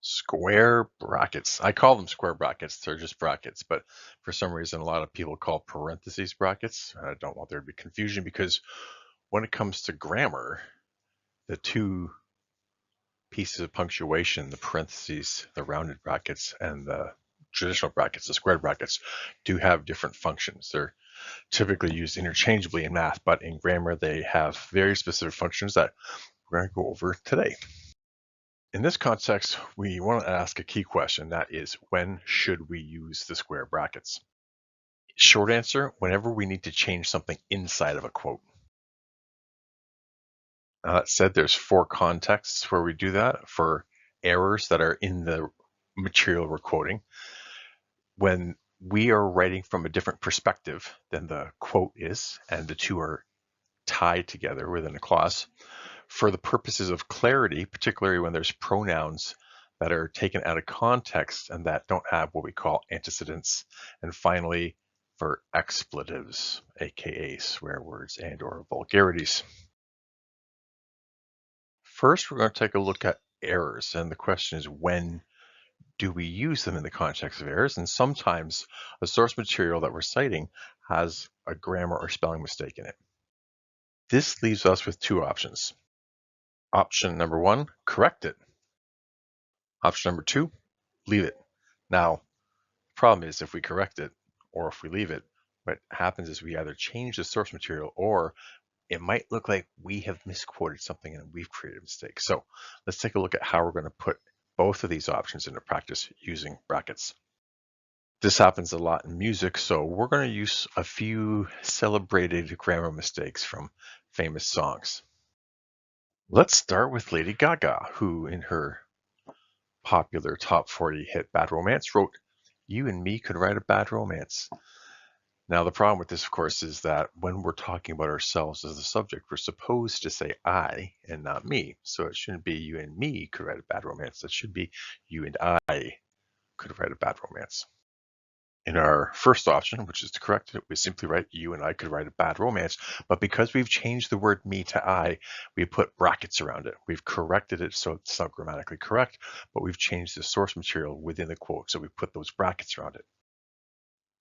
Square brackets. I call them square brackets. They're just brackets, but for some reason, a lot of people call parentheses brackets. I don't want there to be confusion because when it comes to grammar, the two pieces of punctuation, the parentheses, the rounded brackets, and the traditional brackets, the squared brackets, do have different functions. They're typically used interchangeably in math, but in grammar, they have very specific functions that we're going to go over today. In this context, we want to ask a key question, that is, when should we use the square brackets? Short answer, whenever we need to change something inside of a quote. That said, there's 4 contexts where we do that for errors that are in the material we're quoting. When we are writing from a different perspective than the quote is, and the two are tied together within a clause, for the purposes of clarity, particularly when there's pronouns that are taken out of context and that don't have what we call antecedents. And finally, for expletives, aka swear words and or vulgarities. First, we're going to take a look at errors. And the question is, when do we use them in the context of errors? And sometimes a source material that we're citing has a grammar or spelling mistake in it. This leaves us with 2 options. Option number 1, correct it. Option number 2, leave it. Now, the problem is if we correct it or if we leave it, what happens is we either change the source material or it might look like we have misquoted something and we've created a mistake. So let's take a look at how we're going to put both of these options into practice using brackets. This happens a lot in music, so we're going to use a few celebrated grammar mistakes from famous songs. Let's start with Lady Gaga, who in her popular top 40 hit Bad Romance wrote, "You and me could write a bad romance." Now, the problem with this, of course, is that when we're talking about ourselves as the subject, we're supposed to say I and not me. So it shouldn't be you and me could write a bad romance. It should be you and I could write a bad romance. In our first option, which is to correct it, we simply write you and I could write a bad romance. But because we've changed the word me to I, we put brackets around it. We've corrected it so it's not grammatically correct, but we've changed the source material within the quote. So we put those brackets around it.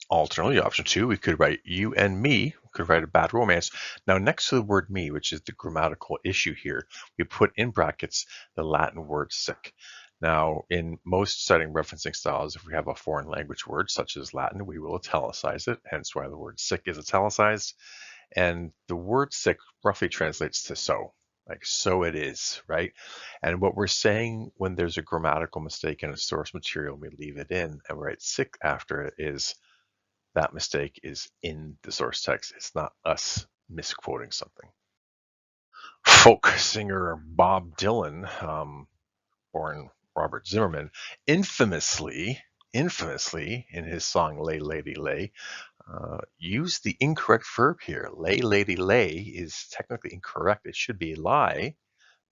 Alternately, option 2, we could write you and me could write a bad romance. Now, next to the word me, which is the grammatical issue here, we put in brackets the Latin word sic. Now, in most citing referencing styles, if we have a foreign language word such as Latin, we will italicize it, hence why the word sic is italicized. And the word sic roughly translates to so, like so it is, right? And what we're saying when there's a grammatical mistake in a source material, we leave it in and write sic after it is that mistake is in the source text. It's not us misquoting something. Folk singer Bob Dylan, born Robert Zimmerman, infamously in his song Lay Lady Lay, used the incorrect verb here. Lay Lady Lay is technically incorrect. It should be lie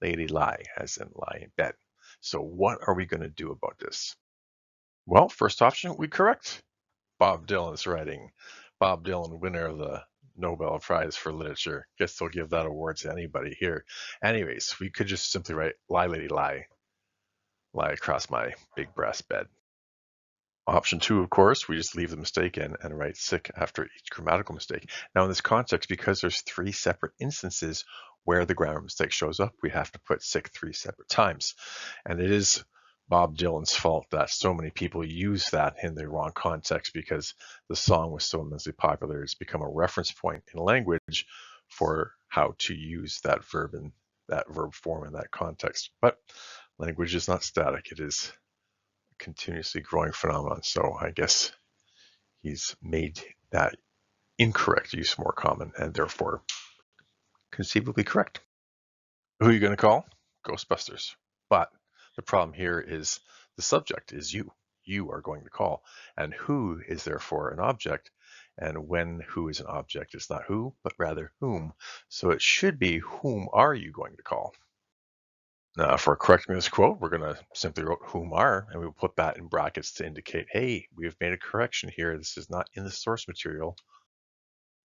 lady lie, as in lie in bed. So what are we going to do about this? Well, first option, we correct Bob Dylan's writing. Bob Dylan, winner of the Nobel Prize for Literature. Guess they'll give that award to anybody here. Anyways, we could just simply write lie lady lie across my big brass bed. Option 2, of course, we just leave the mistake in and write sic after each grammatical mistake. Now in this context, because there's 3 separate instances where the grammar mistake shows up, we have to put sic 3 separate times. And it is Bob Dylan's fault that so many people use that in the wrong context because the song was so immensely popular. It's become a reference point in language for how to use that verb in that verb form in that context. But language is not static. It is continuously growing phenomenon. So I guess he's made that incorrect use more common and therefore conceivably correct. Who are you going to call? Ghostbusters. But the problem here is the subject is you. You are going to call. And who is therefore an object. And when who is an object, it's not who, but rather whom. So it should be whom are you going to call? Now, for correcting this quote, we're going to simply write whom are, and we'll put that in brackets to indicate, hey, we have made a correction here. This is not in the source material.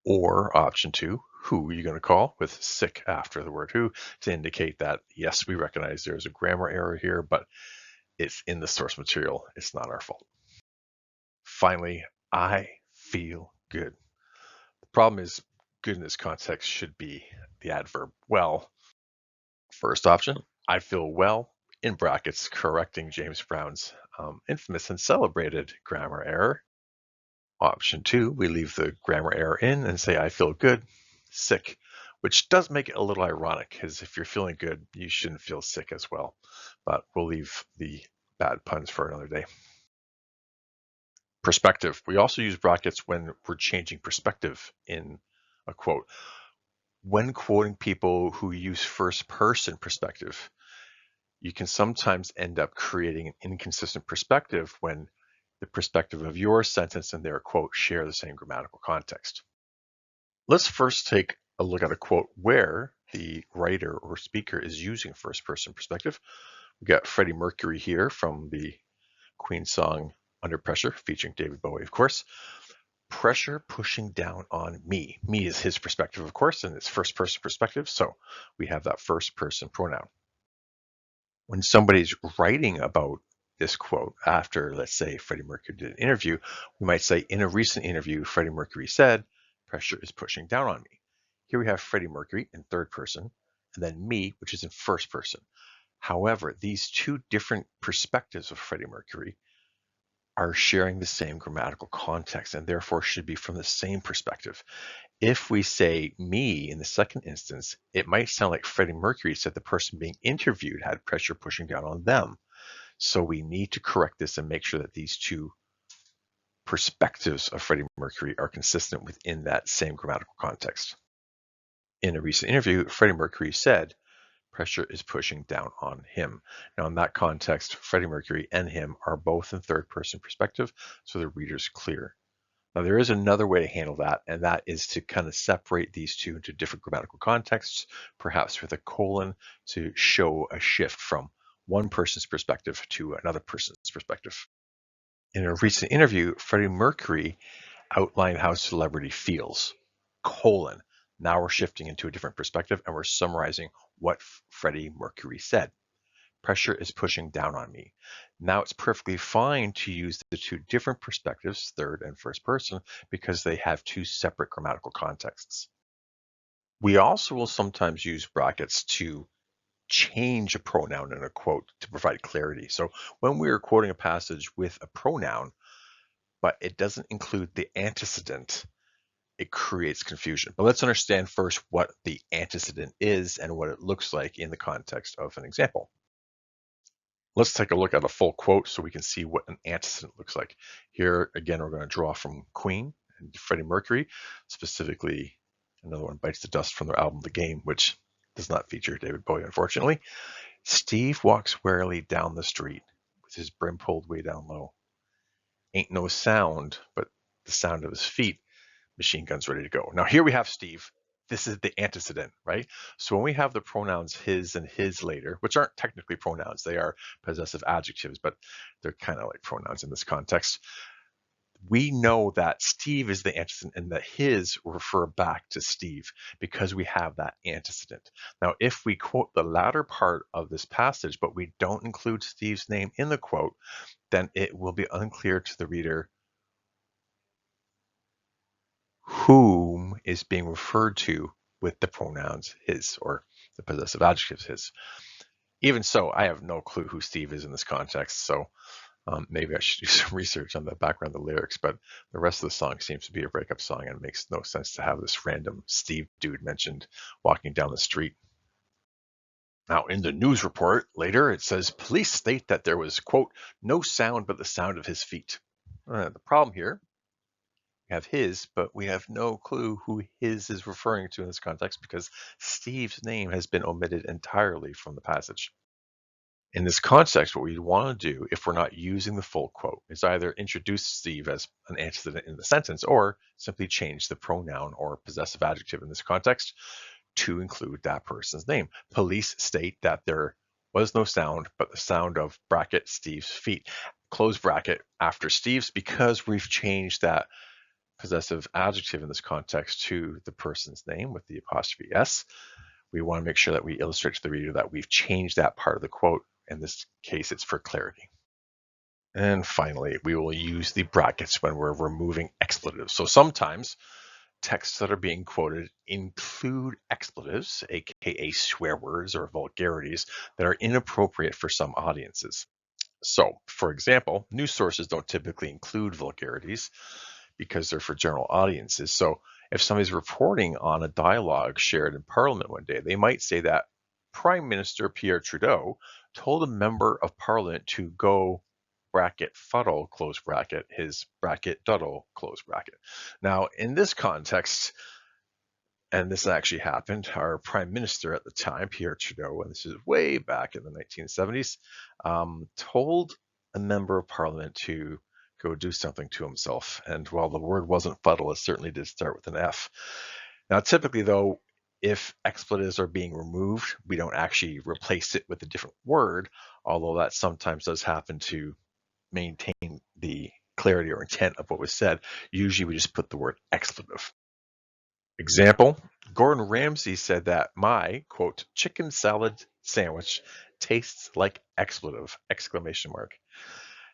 Or option 2, who are you going to call with sic after the word who to indicate that, yes, we recognize there's a grammar error here, but It's in the source material. It's not our fault. Finally, I feel good. The problem is good in this context should be the adverb well. First option, I feel well, in brackets, correcting James Brown's infamous and celebrated grammar error. Option two, we leave the grammar error in and say, I feel good, sick, which does make it a little ironic because if you're feeling good, you shouldn't feel sick as well. But we'll leave the bad puns for another day. Perspective. We also use brackets when we're changing perspective in a quote. When quoting people who use first person perspective, you can sometimes end up creating an inconsistent perspective when the perspective of your sentence and their quote share the same grammatical context. Let's first take a look at a quote where the writer or speaker is using first person perspective. We got Freddie Mercury here from the Queen song Under Pressure, featuring David Bowie, of course. Pressure pushing down on me. Me is his perspective, of course, and it's first person perspective, so we have that first person pronoun. When somebody's writing about this quote after, let's say, Freddie Mercury did an interview, we might say, in a recent interview, Freddie Mercury said, pressure is pushing down on me. Here we have Freddie Mercury in third person, and then me, which is in first person. However, these two different perspectives of Freddie Mercury are sharing the same grammatical context and therefore should be from the same perspective. If we say me in the second instance, it might sound like Freddie Mercury said the person being interviewed had pressure pushing down on them. So we need to correct this and make sure that these two perspectives of Freddie Mercury are consistent within that same grammatical context. In a recent interview, Freddie Mercury said, pressure is pushing down on him. Now, in that context, Freddie Mercury and him are both in third person perspective, so the reader's clear. Now, there is another way to handle that, and that is to kind of separate these two into different grammatical contexts, perhaps with a colon to show a shift from one person's perspective to another person's perspective. In a recent interview, Freddie Mercury outlined how celebrity feels, colon. Now we're shifting into a different perspective and we're summarizing what Freddie Mercury said. Pressure is pushing down on me. Now it's perfectly fine to use the two different perspectives, third and first person, because they have two separate grammatical contexts. We also will sometimes use brackets to change a pronoun in a quote to provide clarity. So when we are quoting a passage with a pronoun, but it doesn't include the antecedent, it creates confusion. But let's understand first what the antecedent is and what it looks like in the context of an example. Let's take a look at a full quote so we can see what an antecedent looks like. Here, again, we're going to draw from Queen and Freddie Mercury, specifically another one, Bites the Dust, from their album The Game, which does not feature David Bowie, unfortunately. Steve walks warily down the street with his brim pulled way down low. Ain't no sound but the sound of his feet. Machine guns ready to go. Now here we have Steve. This is the antecedent, right? So when we have the pronouns his and his later, which aren't technically pronouns, they are possessive adjectives, but they're kind of like pronouns in this context. We know that Steve is the antecedent and that his refer back to Steve because we have that antecedent. Now, if we quote the latter part of this passage, but we don't include Steve's name in the quote, then it will be unclear to the reader whom is being referred to with the pronouns his or the possessive adjectives his. Even so, I have no clue who Steve is in this context, so maybe I should do some research on the background of the lyrics, but the rest of the song seems to be a breakup song and it makes no sense to have this random Steve dude mentioned walking down the street. Now, in the news report later, it says police state that there was, quote, no sound but the sound of his feet. The problem here, we have his, but we have no clue who his is referring to in this context because Steve's name has been omitted entirely from the passage. In this context, what we want to do, if we're not using the full quote, is either introduce Steve as an antecedent in the sentence or simply change the pronoun or possessive adjective in this context to include that person's name. Police state that there was no sound but the sound of bracket Steve's feet, close bracket after Steve's, because we've changed that possessive adjective in this context to the person's name with the apostrophe S. We want to make sure that we illustrate to the reader that we've changed that part of the quote In this case, it's for clarity. And finally, we will use the brackets when we're removing expletives. So sometimes texts that are being quoted include expletives, aka swear words or vulgarities, that are inappropriate for some audiences. So, for example, news sources don't typically include vulgarities because they're for general audiences. So, if somebody's reporting on a dialogue shared in Parliament one day, they might say that Prime Minister Pierre Trudeau told a member of Parliament to go bracket fuddle, close bracket, his bracket duddle, close bracket. Now, in this context, and this actually happened, our prime minister at the time, Pierre Trudeau, and this is way back in the 1970s, told a member of parliament to go do something to himself. And while the word wasn't fuddle, it certainly did start with an F. Now, typically, though, if expletives are being removed, we don't actually replace it with a different word, although that sometimes does happen to maintain the clarity or intent of what was said. Usually we just put the word expletive. Example, Gordon Ramsay said that my, quote, chicken salad sandwich tastes like expletive, exclamation mark.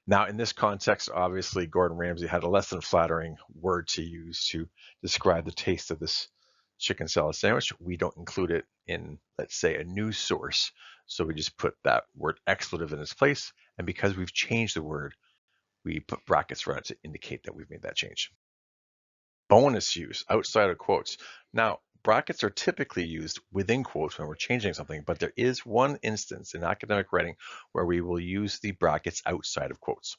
Now, in this context, obviously, Gordon Ramsay had a less than flattering word to use to describe the taste of this chicken salad sandwich. We don't include it in, let's say, a news source. So we just put that word expletive in its place. And because we've changed the word, we put brackets around it to indicate that we've made that change. Bonus use outside of quotes. Now, brackets are typically used within quotes when we're changing something, but there is one instance in academic writing where we will use the brackets outside of quotes.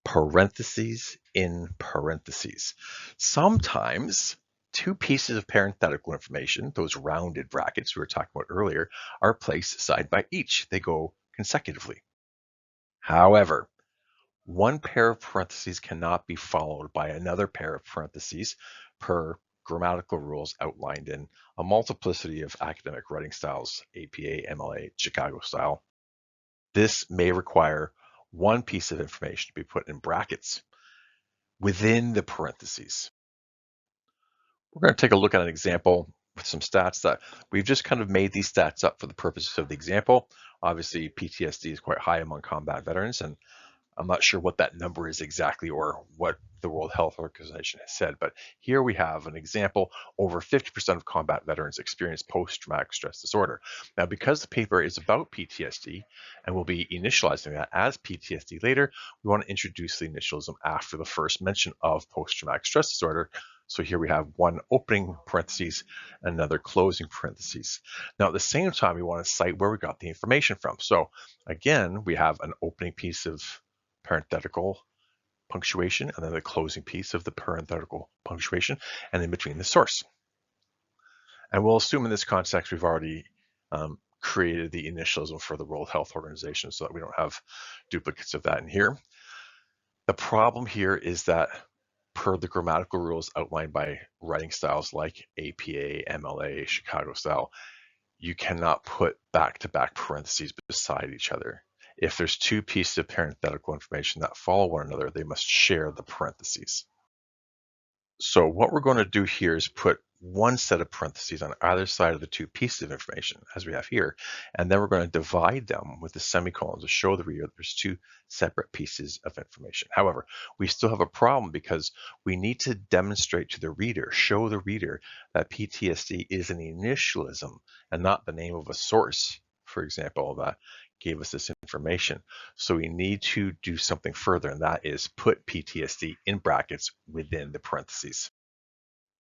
Parentheses in parentheses. Sometimes two pieces of parenthetical information, those rounded brackets we were talking about earlier, are placed side by each. They go consecutively. However, one pair of parentheses cannot be followed by another pair of parentheses per grammatical rules outlined in a multiplicity of academic writing styles, APA, MLA, Chicago style. This may require one piece of information to be put in brackets within the parentheses. We're going to take a look at an example with some stats that we've just kind of made these stats up for the purposes of the example. Obviously, PTSD is quite high among combat veterans, and I'm not sure what that number is exactly or what the World Health Organization has said, but here we have an example. Over 50% of combat veterans experience post-traumatic stress disorder. Now, because the paper is about PTSD and we'll be initializing that as PTSD later, we want to introduce the initialism after the first mention of post-traumatic stress disorder. So here we have one opening parentheses, another closing parentheses. Now, at the same time, we want to cite where we got the information from. So again, we have an opening piece of parenthetical punctuation and then the closing piece of the parenthetical punctuation and in between the source. And we'll assume in this context we've already created the initialism for the World Health Organization so that we don't have duplicates of that in here. The problem here is that per the grammatical rules outlined by writing styles like APA, MLA, Chicago style, you cannot put back-to-back parentheses beside each other. If there's two pieces of parenthetical information that follow one another, they must share the parentheses. So what we're going to do here is put one set of parentheses on either side of the two pieces of information, as we have here, and then we're going to divide them with the semicolons to show the reader that there's two separate pieces of information. However, we still have a problem because we need to demonstrate to the reader, show the reader that PTSD is an initialism and not the name of a source, for example, that gave us this information. So we need to do something further, and that is put PTSD in brackets within the parentheses.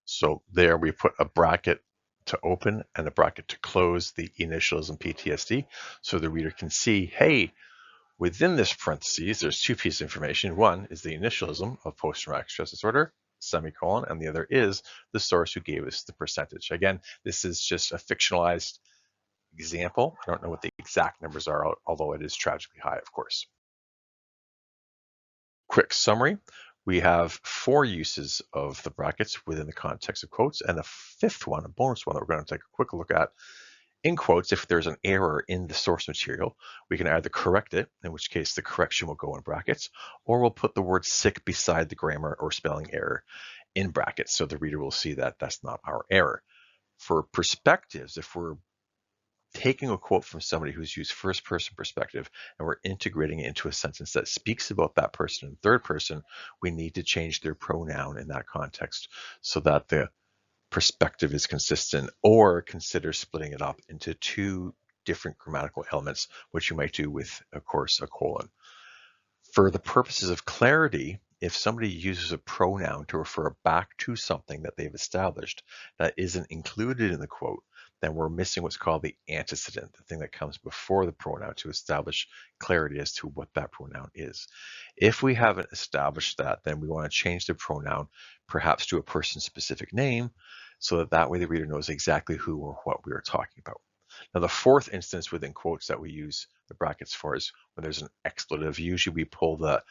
So there we put a bracket to open and a bracket to close the initialism PTSD so the reader can see, hey, within this parentheses, there's two pieces of information. One is the initialism of post-traumatic stress disorder, semicolon, and the other is the source who gave us the percentage. Again, this is just a fictionalized example. I don't know what the exact numbers are, although it is tragically high, of course. Quick summary. We have 4 uses of the brackets within the context of quotes, and a fifth one, a bonus one that we're going to take a quick look at. In quotes, if there's an error in the source material, we can either correct it, in which case the correction will go in brackets, or we'll put the word sick beside the grammar or spelling error in brackets so the reader will see that that's not our error. For perspectives, if we're taking a quote from somebody who's used first person perspective and we're integrating it into a sentence that speaks about that person in third person, we need to change their pronoun in that context so that the perspective is consistent, or consider splitting it up into two different grammatical elements, which you might do with, of course, a colon. For the purposes of clarity, if somebody uses a pronoun to refer back to something that they've established that isn't included in the quote, then we're missing what's called the antecedent, the thing that comes before the pronoun to establish clarity as to what that pronoun is. If we haven't established that, then we want to change the pronoun perhaps to a person's specific name so that that way the reader knows exactly who or what we are talking about. Now, the fourth instance within quotes that we use the brackets for is when there's an expletive. Usually we pull the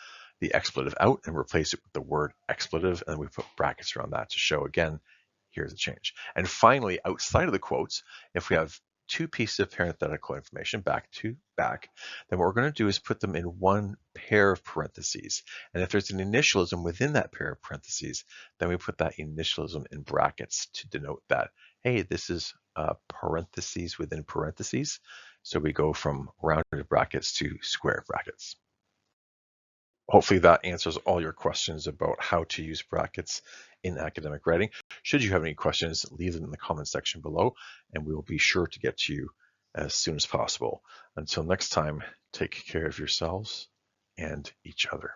expletive out and replace it with the word expletive, and we put brackets around that to show, again, here's a change. And finally, outside of the quotes, if we have two pieces of parenthetical information back to back, then what we're going to do is put them in one pair of parentheses. And if there's an initialism within that pair of parentheses, then we put that initialism in brackets to denote that, hey, this is parentheses within parentheses. So we go from rounded brackets to square brackets. Hopefully that answers all your questions about how to use brackets in academic writing. Should you have any questions, leave them in the comment section below, and we will be sure to get to you as soon as possible. Until next time, take care of yourselves and each other.